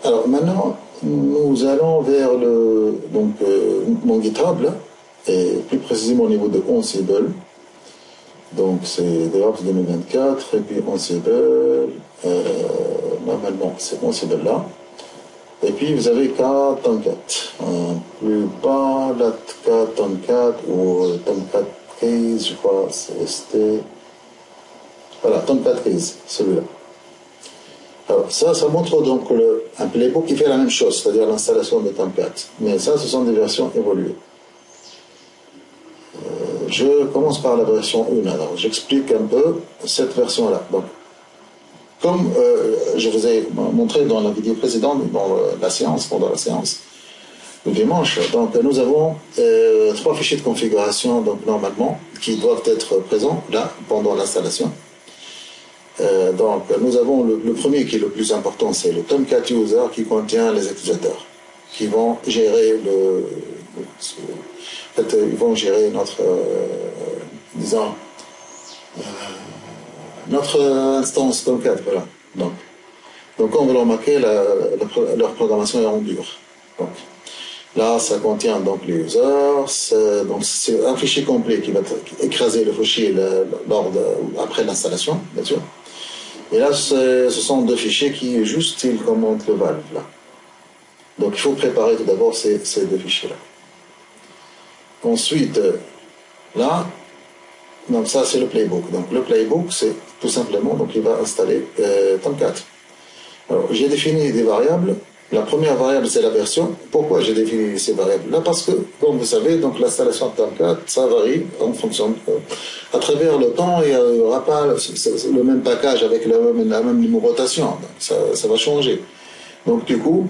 Alors maintenant, nous allons vers mon GitHub, là, et plus précisément au niveau de Ansible. Donc c'est DevOps 2024, et puis Ansible, normalement c'est Ansible là. Et puis vous avez K-Tomcat. Plus bas, là, K-Tomcat ou Tomcat Case, je crois, c'était. Voilà, Tomcat Case, celui-là. Alors ça montre donc un playbook qui fait la même chose, c'est-à-dire l'installation de Tomcat. Mais ça, ce sont des versions évoluées. Je commence par la version 1. Alors, j'explique un peu cette version-là. Donc, comme je vous ai montré dans la vidéo précédente, pendant la séance, le dimanche, donc nous avons 3 fichiers de configuration, donc normalement, qui doivent être présents là pendant l'installation. Donc, nous avons le premier qui est le plus important, c'est le Tomcat User qui contient les utilisateurs qui vont gérer en fait, ils vont gérer notre instance Tomcat, voilà. Donc on va remarquer leur programmation est en dur. Donc, là, ça contient donc les users, donc c'est un fichier complet qui va écraser le fichier après l'installation, bien sûr. Et là, ce sont 2 fichiers qui ils commentent le valve là. Donc il faut préparer tout d'abord ces 2 fichiers-là. Ensuite, là, donc ça c'est le playbook. Donc le playbook, c'est tout simplement, donc il va installer Tomcat. Alors j'ai défini des variables. La première variable c'est la version. Pourquoi j'ai défini ces variables-là? Parce que, comme vous savez, donc l'installation de Tomcat, ça varie en fonction à travers le temps, il n'y aura pas le même package avec la même numérotation. Donc ça va changer. Donc du coup,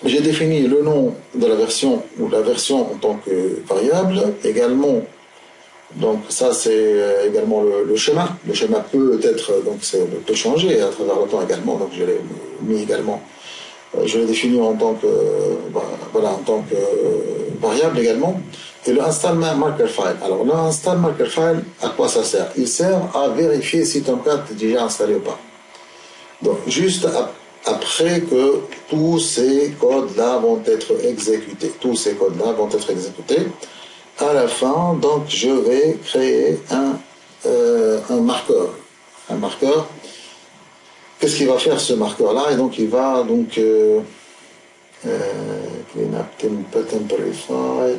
j'ai défini le nom de la version ou la version en tant que variable. Également, donc ça c'est également le schéma. Le schéma peut changer à travers le temps également. Donc je l'ai mis également. Je l'ai défini en tant que variable également. Et le install marker file. Alors le install marker file, à quoi ça sert? Il sert à vérifier si Tomcat est déjà installé ou pas. Donc juste après que tous ces codes-là vont être exécutés. À la fin, donc je vais créer un marqueur. Un marqueur. Qu'est-ce qu'il va faire ce marqueur-là? Et donc il va clean up temporary file.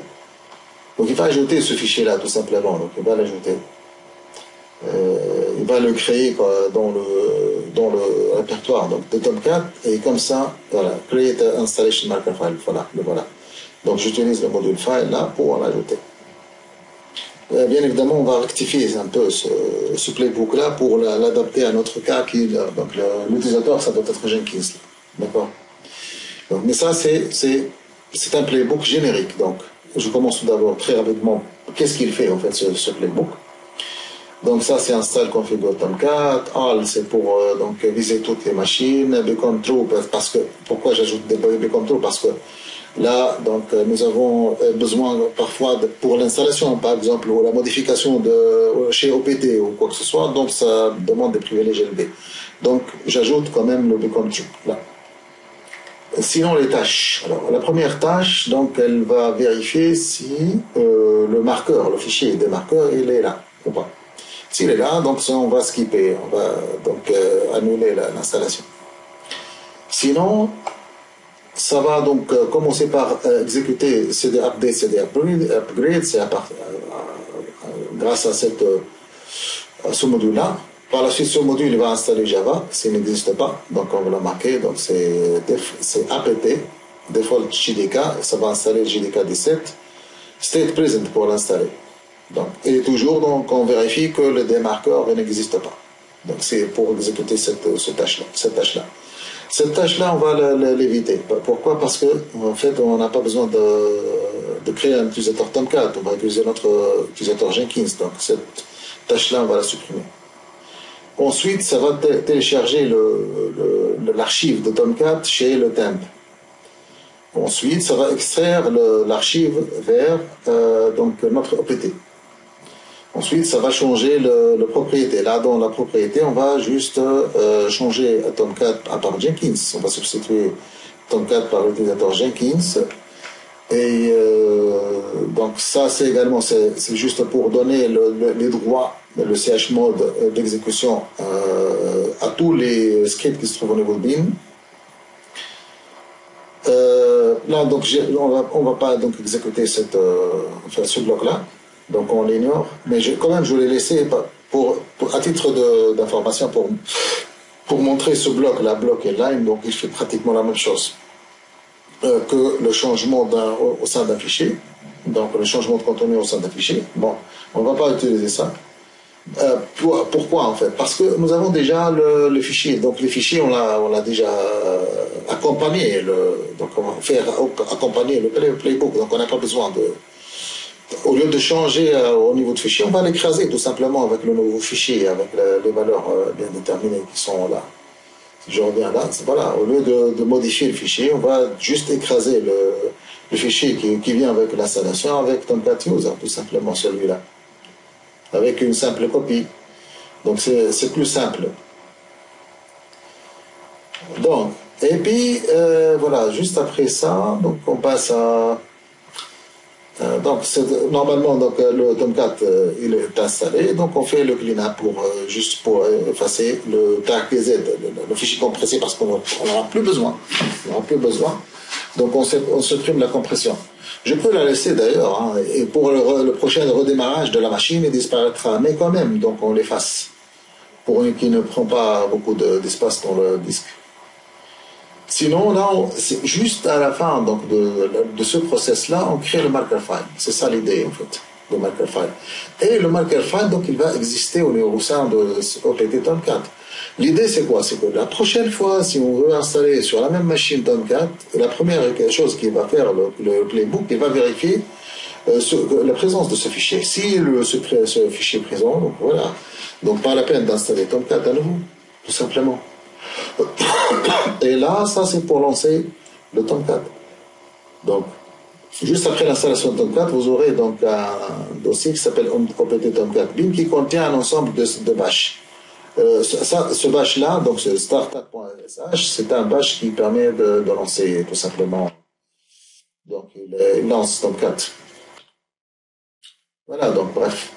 Donc il va ajouter ce fichier-là tout simplement. Donc il va l'ajouter. Il va le créer dans le répertoire de Tomcat et comme ça, voilà, create installation marker file. Voilà. Donc j'utilise le module file là pour l'ajouter. Bien évidemment, on va rectifier un peu ce playbook là pour l'adapter à notre cas donc l'utilisateur, ça doit être Jenkins. D'accord. Mais ça, c'est un playbook générique. Donc, je commence tout d'abord très rapidement. Qu'est-ce qu'il fait en fait ce playbook? Donc ça c'est install configure Tomcat, all c'est pour viser toutes les machines, become true pourquoi j'ajoute des become true? Parce que là donc nous avons besoin parfois pour l'installation par exemple ou la modification chez OPT ou quoi que ce soit, donc ça demande des privilèges élevés. Donc j'ajoute quand même le become true là. Sinon les tâches. Alors la première tâche, donc elle va vérifier si le fichier des marqueurs, il est là ou pas. S'il est là, donc on va skipper, on va donc annuler l'installation. Sinon, ça va donc commencer par exécuter CD update, CD upgrade, c'est grâce à ce module-là. Par la suite, ce module il va installer Java, s'il n'existe pas, donc on va le marquer, donc c'est apt, default JDK, ça va installer JDK 17, state present pour l'installer. Donc, et toujours, donc, on vérifie que le démarqueur n'existe pas. Donc, c'est pour exécuter cette tâche-là. Cette tâche-là, on va l'éviter. Pourquoi? Parce que, en fait, on n'a pas besoin de créer un utilisateur Tomcat. On va utiliser notre utilisateur Jenkins. Donc, cette tâche-là, on va la supprimer. Ensuite, ça va télécharger l'archive de Tomcat chez le temp. Ensuite, ça va extraire l'archive vers notre OPT. Ensuite, ça va changer le propriété. Là, dans la propriété, on va juste changer Tomcat par Jenkins. On va substituer Tomcat par l'utilisateur Jenkins. Et donc ça, c'est également, c'est juste pour donner les droits, le chmod d'exécution à tous les scripts qui se trouvent au niveau de bin. Là, donc, on va pas donc exécuter enfin, ce bloc-là, donc on l'ignore. Mais quand même, je l'ai laissé à titre d'information pour montrer ce bloc, la bloc et line, donc il fait pratiquement la même chose que le changement au sein d'un fichier, donc le changement de contenu au sein d'un fichier. Bon, on ne va pas utiliser ça. Pourquoi en fait? Parce que nous avons déjà le fichier. Donc les fichiers, on l'a déjà accompagné. Donc on va faire accompagner le playbook. Donc on n'a pas besoin au lieu de changer au niveau de fichier, on va l'écraser tout simplement avec le nouveau fichier, avec les valeurs bien déterminées qui sont là. Si je reviens là, voilà, au lieu de modifier le fichier, on va juste écraser le fichier qui vient avec l'installation, avec Tomcat User, tout simplement celui-là, avec une simple copie. Donc c'est plus simple. Donc, et puis voilà, juste après ça, donc on passe à donc normalement donc le Tomcat il est installé, donc on fait le cleanup juste pour effacer le tag z, le fichier compressé parce qu'on n'aura plus besoin. On n'aura plus besoin. Donc on supprime la compression. Je peux la laisser d'ailleurs, hein, et pour le prochain redémarrage de la machine, il disparaîtra, mais quand même, donc on l'efface pour qui ne prend pas beaucoup d'espace dans le disque. Sinon, là, c'est juste à la fin donc, de ce process-là, on crée le marker file. C'est ça l'idée, en fait, le marker file. Et le marker file, donc, il va exister au sein de OPT Tomcat. L'idée, c'est quoi? C'est que la prochaine fois, si on veut installer sur la même machine Tomcat, la première chose qu'il va faire, le playbook, il va vérifier la présence de ce fichier. Si ce fichier est présent, donc voilà. Donc, pas la peine d'installer Tomcat à nouveau, tout simplement. Et là, ça c'est pour lancer le Tomcat. Donc, juste après l'installation de Tomcat, vous aurez donc un dossier qui s'appelle OPT Tomcat bin qui contient un ensemble de bash. Ce bash-là, donc ce startup.sh, c'est un bash qui permet de lancer tout simplement. Donc, il lance Tomcat. Voilà, donc bref.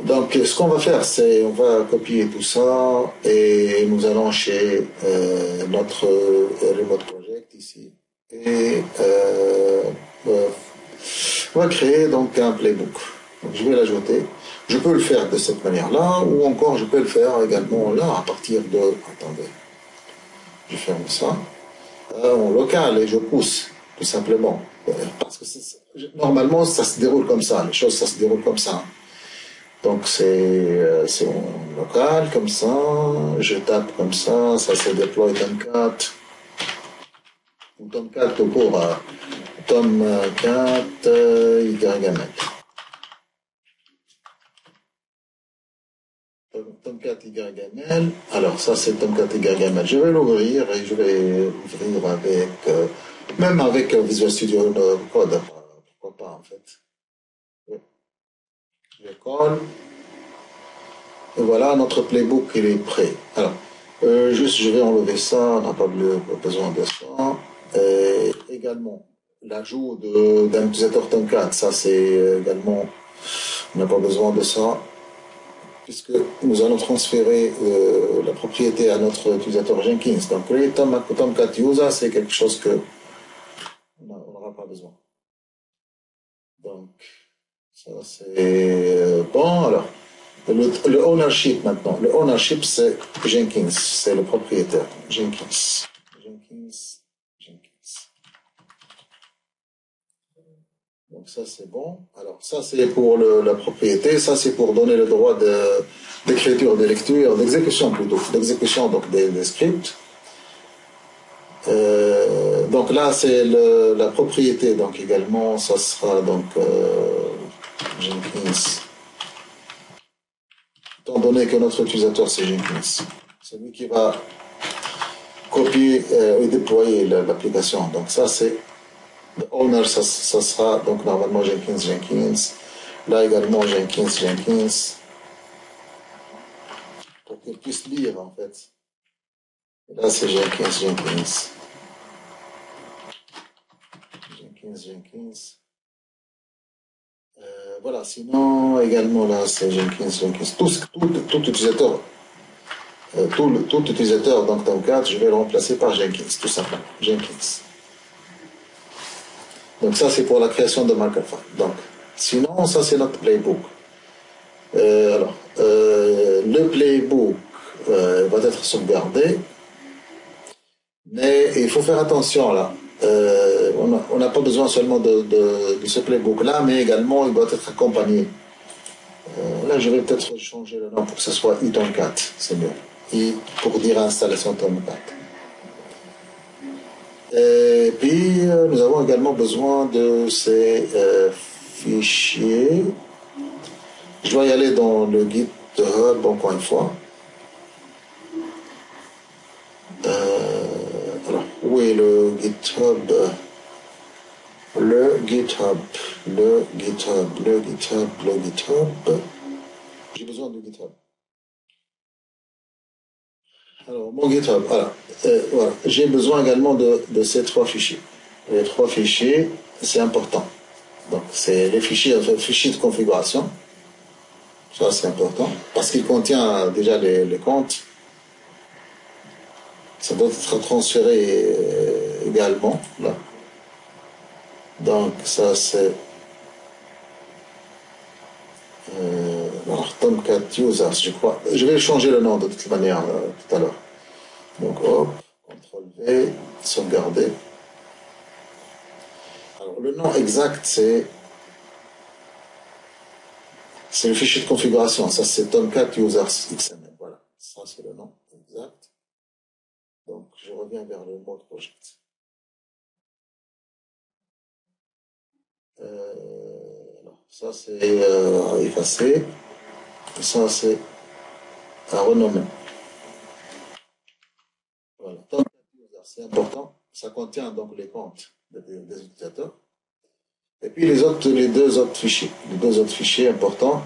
Donc, ce qu'on va faire, c'est on va copier tout ça et nous allons chez notre remote project ici et on va créer donc un playbook. Donc, je vais l'ajouter. Je peux le faire de cette manière-là ou encore je peux le faire également là à partir de. Attendez, je ferme ça en local et je pousse tout simplement parce que normalement ça se déroule comme ça. Les choses ça se déroule comme ça. Donc c'est en local comme ça, je tape comme ça se déploie Tomcat. Tomcat pour Tomcat YML. Tomcat YML. Alors ça c'est Tomcat YML. Je vais l'ouvrir et je vais ouvrir avec même avec Visual Studio Code. Pourquoi pas en fait. Je colle. Et voilà, notre playbook il est prêt. Alors, juste je vais enlever ça, on n'a pas besoin de ça. Et également, l'ajout d'un utilisateur Tomcat, ça c'est également, on n'a pas besoin de ça, puisque nous allons transférer la propriété à notre utilisateur Jenkins. Donc, create Tomcat user, c'est quelque chose que on n'aura pas besoin. Donc, ça c'est bon. Alors, le ownership maintenant. Le ownership, c'est Jenkins, c'est le propriétaire. Jenkins. Donc ça, c'est bon. Alors ça, c'est pour la propriété. Ça, c'est pour donner le droit d'écriture, de lecture, d'exécution plutôt. D'exécution donc des scripts. Donc là, c'est la propriété. Donc également, ça sera donc Jenkins. Étant donné que notre utilisateur c'est Jenkins, c'est lui qui va copier et déployer l'application. Donc ça c'est le owner, ça sera donc normalement Jenkins. Là également Jenkins, pour qu'ils puissent lire en fait. Et là c'est Jenkins. Voilà, sinon également là c'est Jenkins. Tout utilisateur, tout utilisateur donc Tomcat, je vais le remplacer par Jenkins, tout simplement. Jenkins. Donc ça c'est pour la création de Macafile. Donc, sinon ça c'est notre playbook. Le playbook va être sauvegardé, mais il faut faire attention là. On n'a pas besoin seulement de ce playbook-là, mais également il doit être accompagné. Là, je vais peut-être changer le nom pour que ce soit iTomcat, c'est mieux. Et pour dire installation Tomcat. Et puis, nous avons également besoin de ces fichiers. Je dois y aller dans le GitHub encore une fois. Alors, où est le GitHub? Le GitHub. J'ai besoin de GitHub. Alors, mon GitHub, voilà. J'ai besoin également de ces trois fichiers. Les trois fichiers, c'est important. Donc, c'est les fichiers de configuration. Ça, c'est important. Parce qu'il contient déjà les comptes. Ça doit être transféré également, là. Donc, ça, c'est... alors, Tomcat Users, je crois. Je vais changer le nom de toute manière tout à l'heure. Donc, hop, CTRL-V, sauvegarder. Alors, le nom exact, c'est le fichier de configuration. Ça, c'est Tomcat Users XML. Voilà. Ça, c'est le nom exact. Donc, je reviens vers le mode project. Ça, c'est à effacer. Ça, c'est à renommer. Voilà. Tomcat Users, c'est important. Ça contient donc les comptes des utilisateurs. Et puis les deux autres fichiers importants.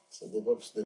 C'est DevOps